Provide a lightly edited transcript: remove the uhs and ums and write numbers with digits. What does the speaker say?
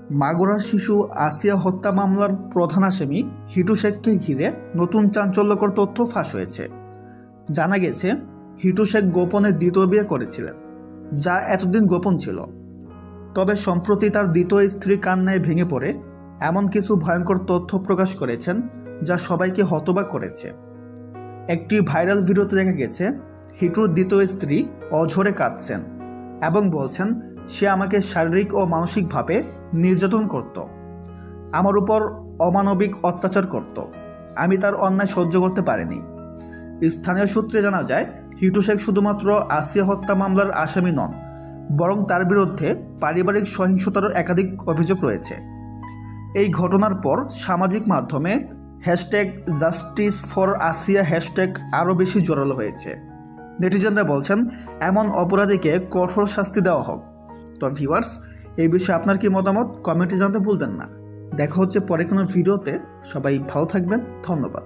মাগুরার শিশু আসিয়া হত্যা মামলার প্রধান আসামি হিটু শেখকে ঘিরে নতুন চাঞ্চল্যকর তথ্য ফাঁস হয়েছে। জানা গেছে, হিটু শেখ গোপনে দ্বিতীয় বিয়ে করেছিলেন, যা এতদিন গোপন ছিল। তবে সম্প্রতি তার দ্বিতীয় স্ত্রী কান্নায় ভেঙে পড়ে এমন কিছু ভয়ঙ্কর তথ্য প্রকাশ করেছেন, যা সবাইকে হতবাক করেছে। একটি ভাইরাল ভিডিওতে দেখা গেছে, হিটুর দ্বিতীয় স্ত্রী অঝরে কাঁদছেন এবং বলছেন, সে আমাকে শারীরিক ও মানসিকভাবে নির্যাতন করত, আমার উপর অমানবিক অত্যাচার করত। আমি তার অন্যায় সহ্য করতে পারিনি। স্থানীয় সূত্রে জানা যায়, হিটু শেখ শুধুমাত্র আসিয়া হত্যা মামলার আসামি নন, বরং তার বিরুদ্ধে পারিবারিক সহিংসতার একাধিক অভিযোগ রয়েছে। এই ঘটনার পর সামাজিক মাধ্যমে জাস্টিস ফর আসিয়া হ্যাশট্যাগ আরও বেশি জোরালো হয়েছে। নেটিজেনরা বলছেন, এমন অপরাধীকে কঠোর শাস্তি দেওয়া হোক। তো ভিউয়ার্স, এই বিষয়ে আপনার কি মতামত কমেন্টে জানাতে ভুলবেন না। দেখা হচ্ছে পরে কোনো ভিডিওতে। সবাই ভালো থাকবেন। ধন্যবাদ।